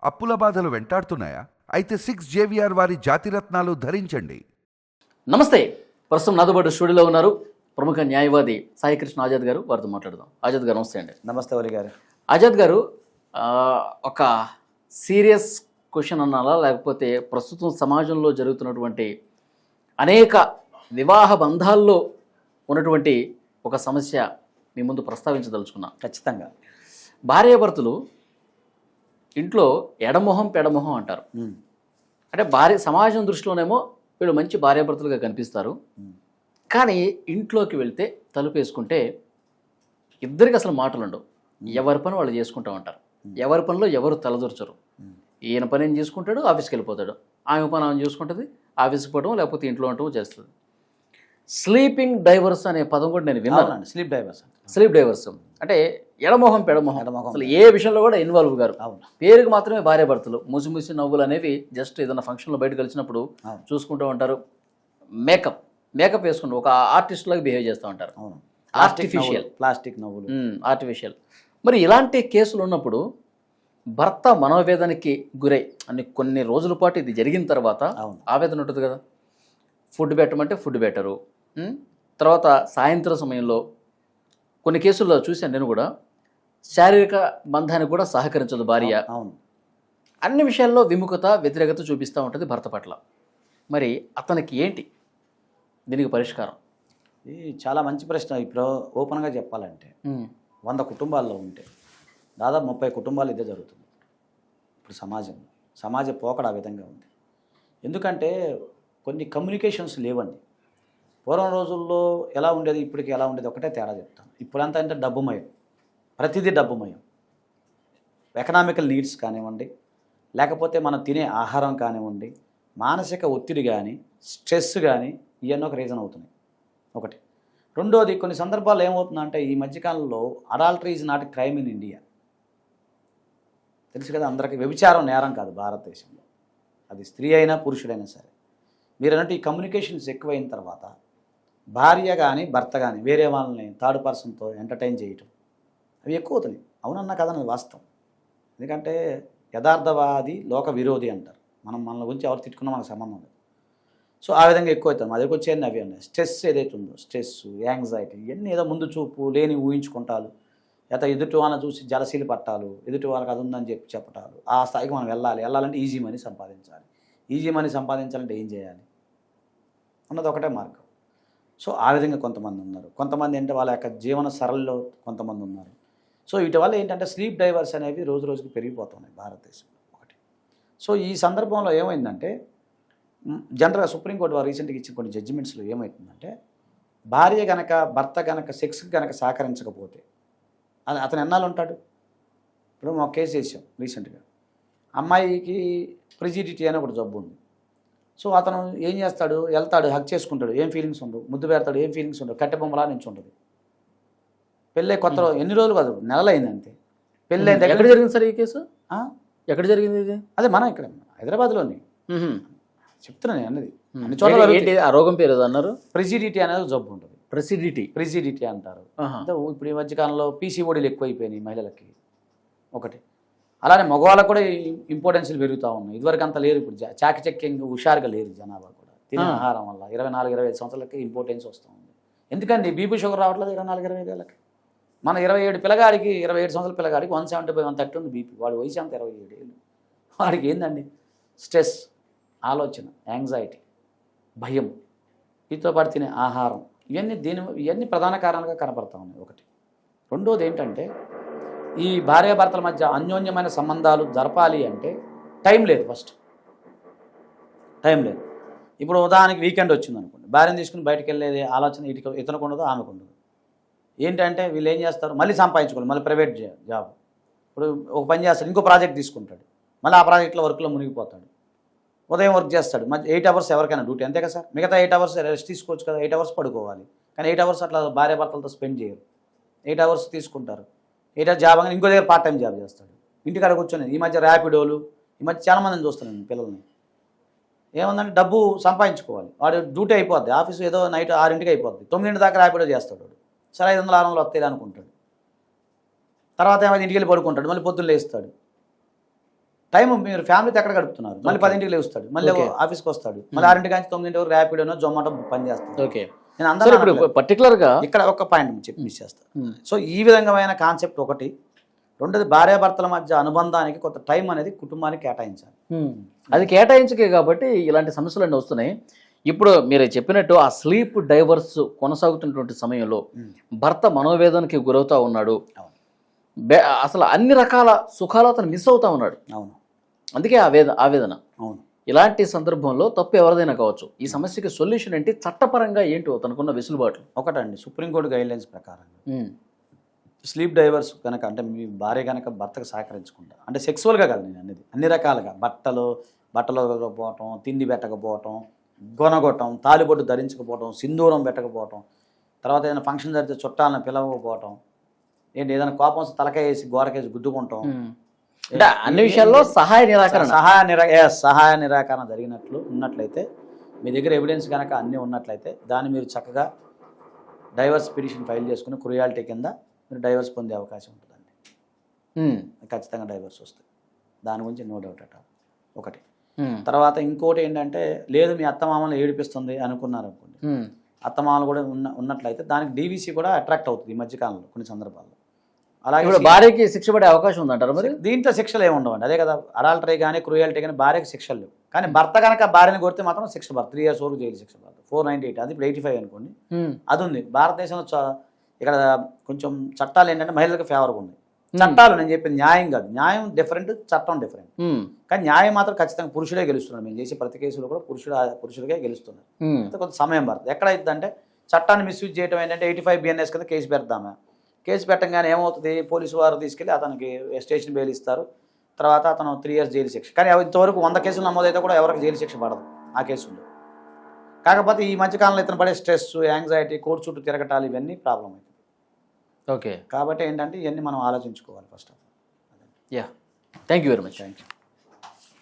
అప్పుల బాధలు వెంటాడుతున్నాయా? అయితే 6 JVR వారి జాతిరత్నాలు ధరించండి. నమస్తే. ప్రస్తుతం నాతో పాటు స్టూడియోలో ఉన్నారు ప్రముఖ న్యాయవాది సాయికృష్ణ ఆజాద్ గారు. వారితో మాట్లాడదాం. ఆజాద్ గారు నమస్తే అండి. నమస్తే వలి గారు. ఆజాద్ గారు, ఒక సీరియస్ క్వశ్చన్ అనాలా, లేకపోతే ప్రస్తుతం సమాజంలో జరుగుతున్నటువంటి అనేక వివాహ బంధాల్లో ఉన్నటువంటి ఒక సమస్య మీ ముందు ప్రస్తావించదలుచుకున్నాను. ఖచ్చితంగా భార్యాభర్తలు ఇంట్లో ఎడమొహం పెడమొహం అంటారు. అంటే సమాజం దృష్టిలోనేమో వీళ్ళు మంచి భార్యాభర్తలుగా కనిపిస్తారు, కానీ ఇంట్లోకి వెళ్తే తలుపు వేసుకుంటే ఇద్దరికి అసలు మాటలు ఉండవు. ఎవరి పని వాళ్ళు చేసుకుంటూ ఉంటారు. ఎవరి పనిలో ఎవరు తలదూర్చరు. ఈయన పని ఏం చేసుకుంటాడు, ఆఫీస్కి వెళ్ళిపోతాడు. ఆమె పని ఆమె చూసుకుంటుంది, ఆఫీస్కి పోవడం లేకపోతే ఇంట్లో ఉండటం చేస్తుంది. స్లీపింగ్ డైవర్స్ అనే పదం కూడా నేను విన్నాను. స్లీప్ డైవర్స్ అంటే ఎడమొహం పెడమొహం, అసలు ఏ విషయంలో కూడా ఇన్వాల్వ్ గారు. పేరుకి మాత్రమే భార్యాభర్తలు. ముసి నవ్వులు అనేవి జస్ట్ ఏదైనా ఫంక్షన్లో బయట కలిసినప్పుడు చూసుకుంటూ ఉంటారు. మేకప్ వేసుకుంటూ ఒక ఆర్టిస్ట్ లాగా బిహేవ్ చేస్తూ ఉంటారు. ఆర్టిఫిషియల్. మరి ఇలాంటి కేసులు ఉన్నప్పుడు భర్త మనోవేదనకి గురై కొన్ని రోజుల పాటు ఇది జరిగిన తర్వాత ఆవేదన ఉంటుంది కదా. ఫుడ్ పెట్టమంటే ఫుడ్ పెట్టరు. తర్వాత సాయంత్రం సమయంలో కొన్ని కేసుల్లో చూశాను నేను కూడా, శారీరక బంధానికి కూడా సహకరించదు భార్య. అన్ని విషయాల్లో విముఖత, వ్యతిరేకత చూపిస్తూ ఉంటుంది భర్త పట్ల. మరి అతనికి ఏంటి దీనికి పరిష్కారం? ఇది చాలా మంచి ప్రశ్న. ఇప్పుడు ఓపెన్గా చెప్పాలంటే 100 కుటుంబాల్లో ఉంటే దాదాపు 30 కుటుంబాలు ఇదే జరుగుతుంది ఇప్పుడు సమాజ పోకడ ఆ విధంగా ఉంది. ఎందుకంటే కొన్ని కమ్యూనికేషన్స్ లేవండి. పూర్వం రోజుల్లో ఎలా ఉండేది, ఇప్పటికి ఎలా ఉండేది ఒకటే తేడా చెప్తాను. ఇప్పుడంతా అంటే డబ్బుమయం, ప్రతిదీ డబ్బుమయం. ఎకనామికల్ నీడ్స్ కానివ్వండి, లేకపోతే మనం తినే ఆహారం కానివ్వండి, మానసిక ఒత్తిడి కానీ, స్ట్రెస్ కానీ, ఇవన్నీ ఒక రీజన్ అవుతున్నాయి. ఒకటి. రెండోది, కొన్ని సందర్భాల్లో ఏమవుతుందంటే ఈ మధ్యకాలంలో adultery is not crime in India. తెలుసు కదా అందరికీ, వ్యభిచారం నేరం కాదు భారతదేశంలో. అది స్త్రీ అయినా పురుషుడైనా సరే. మీరు అన్నట్టు ఈ కమ్యూనికేషన్స్ ఎక్కువైన తర్వాత భార్య కానీ భర్త కానీ వేరే వాళ్ళని థర్డ్ పర్సన్తో ఎంటర్టైన్ చేయటం అవి ఎక్కువ అవుతున్నాయి. అవునన్నా కదన్నది వాస్తవం. ఎందుకంటే యథార్థవాది లోక విరోధి అంటారు. మన గురించి ఎవరు తిట్టుకున్నా మనకు సంబంధం లేదు. సో ఆ విధంగా ఎక్కువ అవుతాం. మా దగ్గరికి వచ్చేయన్నీ అవి ఉన్నాయి. స్ట్రెస్ ఏదైతే ఉందో, స్ట్రెస్, యాంగ్జైటీ, ఇవన్నీ ఏదో ముందు చూపు, లేని ఊహించుకుంటారు. లేదా ఎదుటి వాళ్ళని చూసి జలసీలు పట్టాలు, ఎదుటి వాళ్ళకి అది ఉందని చెప్పటాలు. ఆ స్థాయికి మనం వెళ్ళాలంటే ఈజీ మనీ సంపాదించాలి. ఈజీ మనీ సంపాదించాలంటే ఏం చేయాలి అన్నది ఒకటే మార్గం. సో ఆ విధంగా కొంతమంది ఉన్నారు. కొంతమంది ఏంటంటే వాళ్ళ యొక్క జీవన సరళిలో కొంతమంది ఉన్నారు. సో వీటి వల్ల ఏంటంటే స్లీప్ డైవర్స్ అనేవి రోజు రోజుకి పెరిగిపోతున్నాయి భారతదేశంలో. ఒకటి. సో ఈ సందర్భంలో ఏమైందంటే జనరల్గా సుప్రీంకోర్టు వారు రీసెంట్గా ఇచ్చిన కొన్ని జడ్జిమెంట్స్లో ఏమవుతుందంటే, భార్య గనక భర్త గనక సెక్స్కి గనక సహకరించకపోతే అతను ఎన్నాళ్ళు ఉంటాడు. ఇప్పుడు మా కేసు చేసాం రీసెంట్గా. అమ్మాయికి ప్రిజిడిటీ అని ఒకటి జబ్బు ఉంది. సో అతను ఏం చేస్తాడు, వెళ్తాడు, హక్ చేసుకుంటాడు, ఏం ఫీలింగ్స్ ఉండవు. ముద్దు పెడతాడు, ఏం ఫీలింగ్స్ ఉండవు. కట్టె బొమ్మలా నుంచి ఉంటుంది. పెళ్ళై కొత్తలో ఎన్ని రోజులు కాదు, నెలలైంది అంతే. పెళ్ళైంది. ఎక్కడ జరిగింది సార్ ఈ కేసు? ఎక్కడ జరిగింది ఇది? అదే మన ఇక్కడ హైదరాబాద్లోని చెప్తున్నా నేను అన్నది. అన్ని చోట్ల ఆ రోగం పేరు అన్నారు. ప్రిజిడిటీ అనేది జబ్బు ఉంటుంది. ప్రిజిడిటీ అంటారు. అంటే ఇప్పుడు ఈ మధ్యకాలంలో పీసీఓడీలు ఎక్కువైపోయినాయి మహిళలకి. ఒకటి. అలానే మగవాళ్ళకు కూడా ఇంపార్టెన్స్లు పెరుగుతూ ఉన్నాయి. ఇదివరకు అంత లేరు. ఇప్పుడు చాకచక్యంగా హుషారుగా లేరు జనాభా కూడా. తినే ఆహారం వల్ల 24-25 సంవత్సరాలకి ఇంపార్టెన్స్ వస్తూ ఉంది. ఎందుకండి బీపీ షుగర్ రావట్లేదు 24-25 ఏళ్ళకి? మన 27 పిల్లగాడికి, 27 సంవత్సరాల పిల్లగాడికి 170/130 ఉంది బీపీ. వాడి వయసు అంత 27 ఏళ్ళు. వాడికి ఏందండి స్ట్రెస్, ఆలోచన, యాంగ్జైటీ, భయం, వీటితో పాటు తినే ఆహారం, ఇవన్నీ ప్రధాన కారణాలుగా కనపడతా ఉన్నాయి. ఒకటి. రెండోది ఏంటంటే ఈ భార్యాభర్తల మధ్య అన్యోన్యమైన సంబంధాలు జరపాలి అంటే టైం లేదు. ఫస్ట్ టైం లేదు. ఇప్పుడు ఉదాహరణకి వీకెండ్ వచ్చింది అనుకోండి, భార్యను తీసుకుని బయటకు వెళ్ళేది ఆలోచన ఇతనికి ఉండదు, ఆమెకు ఉండదు. ఏంటంటే వీళ్ళు ఏం చేస్తారు, మళ్ళీ సంపాదించుకోవాలి, మళ్ళీ ప్రైవేట్ జాబ్. ఇప్పుడు ఒక పని చేస్తాడు, ఇంకో ప్రాజెక్ట్ తీసుకుంటాడు, మళ్ళీ ఆ ప్రాజెక్ట్లో వర్క్లో మునిగిపోతాడు. ఉదయం వర్క్ చేస్తాడు, మధ్య 8 అవర్స్ ఎవరికైనా డ్యూటీ, అంతే కదా సార్. మిగతా 8 అవర్స్ రెస్ట్ తీసుకోవచ్చు కదా, 8 అవర్స్ పడుకోవాలి. కానీ 8 అవర్స్ అట్లా భార్యాభర్తలతో స్పెండ్ చేయరు. 8 అవర్స్ తీసుకుంటారు. 8 అవర్స్ జాబ్ అని ఇంకో దగ్గర పార్ట్ టైం జాబ్ చేస్తాడు. ఇంటికాడ కూర్చొని ఈ మధ్య ర్యాపిడోలు, ఈ మధ్య చాలామందిని చూస్తున్నాను పిల్లల్ని. ఏముందంటే డబ్బు సంపాదించుకోవాలి. వాడు డ్యూటీ అయిపోద్ది, ఆఫీసు ఏదో నైట్ 6ంటికి అయిపోద్ది, 9 దాకా ర్యాపిడో చేస్తాడు వాడు. సరే 500-600 వస్తాయి అనుకుంటాడు. తర్వాత ఏమైనా ఇంటికి వెళ్ళి పడుకుంటాడు, మళ్ళీ పొద్దున్న లేస్తాడు. టైం మీరు ఫ్యామిలీతో ఎక్కడ గడుపుతున్నారు? మళ్ళీ 10ంటికి లేస్తాడు, మళ్ళీ Okay. ఆఫీస్కి వస్తాడు, మళ్ళీ 6 నుంచి 9 వరకు ర్యాపిడోనో జొమాటో పని చేస్తాడు. ఓకే. నేను సార్ అందరూ ఇప్పుడు పర్టికులర్గా ఇక్కడ ఒక పాయింట్ చెప్పి మిస్ చేస్తాను. సో ఈ విధమైన కాన్సెప్ట్ ఒకటి. రెండోది భార్యాభర్తల మధ్య అనుబంధానికి కొంత టైం అనేది కుటుంబానికి కేటాయించాలి. అది కేటాయించకే కాబట్టి ఇలాంటి సమస్యలు అన్నీ వస్తున్నాయి. ఇప్పుడు మీరు చెప్పినట్టు ఆ స్లీప్ డైవర్స్ కొనసాగుతున్నటువంటి సమయంలో భర్త మనోవేదనకి గురవుతా ఉన్నాడు, అవును. అసలు అన్ని రకాల సుఖాలు అతను మిస్ అవుతా ఉన్నాడు. అవును, అందుకే ఆవేదన. అవును. ఇలాంటి సందర్భంలో తప్పు ఎవరిదైనా కావచ్చు. ఈ సమస్యకి సొల్యూషన్ ఏంటి? చట్టపరంగా ఏంటో తనకున్న వెసులుబాట్లు. ఒకటండి, సుప్రీంకోర్టు గైడ్లైన్స్ ప్రకారం స్లీప్ డైవర్స్ కనుక, అంటే మీ భార్య కనుక భర్తకు సహకరించకుండా, అంటే సెక్సువల్గా కాదు నేను అనేది, అన్ని రకాలుగా బట్టలు పోవటం, తిండి పెట్టకపోవటం, గొనగొట్టం, తాలిబొట్టు ధరించకపోవటం, సింధూరం పెట్టకపోవటం, తర్వాత ఏదైనా ఫంక్షన్ జరిగితే చుట్టాలను పిలవకపోవటం, ఏంటి ఏదైనా కోపం వస్తే తలకాయ వేసి గోడకేసి గుద్దుకుంటాం, అంటే అన్ని విషయాల్లో సహాయ నిరాకరణ ఉన్నట్లయితే, మీ దగ్గర ఎవిడెన్స్ కనుక అన్నీ ఉన్నట్లయితే దాన్ని మీరు చక్కగా డైవర్స్ పిటిషన్ ఫైల్ చేసుకుని క్రుయాలిటీ కింద మీరు డైవర్స్ పొందే అవకాశం ఉంటుందండి. ఖచ్చితంగా డైవర్స్ వస్తాయి, దాని గురించి నో డౌట్ అట. ఒకటి. తర్వాత ఇంకోటి ఏంటంటే, లేదు మీ అత్తమామలు ఏడిపిస్తుంది అనుకున్నారు అనుకోండి, అత్తమామలు కూడా ఉన్నట్లయితే దానికి డీవీసీ కూడా అట్రాక్ట్ అవుతుంది ఈ మధ్యకాలంలో కొన్ని సందర్భాల్లో. అలాగే భార్యకి శిక్ష పడే అవకాశం ఉందంటారు మరి? దీంట్లో శిక్షలు ఏమి ఉండవండి. అదే కదా, అడాల్టరీ కానీ క్రూయల్టీ కానీ భార్యకి శిక్షలు లేవు. కానీ భర్త కనుక భార్యని కొడితే మాత్రం శిక్ష పడుతుంది, 3 years వరకు జైలు శిక్ష పడుతుంది. 498, అది ఇప్పుడు 85 అనుకోండి, అది ఉంది భారతదేశంలో. ఇక్కడ కొంచెం చట్టాలు ఏంటంటే మహిళలకు ఫేవర్గా ఉన్నాయి చట్టాలు. నేను చెప్పింది న్యాయం కాదు, న్యాయం డిఫరెంట్, చట్టం డిఫరెంట్. కానీ న్యాయం మాత్రం ఖచ్చితంగా పురుషుడే గెలుస్తున్నాడు. మేము చేసే ప్రతి కేసులో కూడా పురుషుడిగా గెలుస్తున్నారు. కొంత సమయం పడుతుంది. ఎక్కడైతుందంటే చట్టాన్ని మిస్యూజ్ చేయడం ఏంటంటే 85 BNS కింద కేసు పెడతాము. కేసు పెట్టంగానే ఏమవుతుంది, పోలీసు వారు తీసుకెళ్ళి అతనికి స్టేషన్ బెయిల్ ఇస్తారు. తర్వాత అతను 3 years జైలు శిక్ష. కానీ ఇంతవరకు 100 కేసులు నమోదైతే కూడా ఎవరికి జైలు శిక్ష పడదు ఆ కేసుల్లో. కాకపోతే ఈ మధ్యకాలంలో ఇతను పడే స్ట్రెస్, యాంగ్జైటీ, కోర్టు చుట్టూ తిరగటాలు, ఇవన్నీ ప్రాబ్లం అవుతుంది. ఓకే. కాబట్టి ఏంటంటే ఇవన్నీ మనం ఆలోచించుకోవాలి first of all. Yeah, thank you very much. Thank you.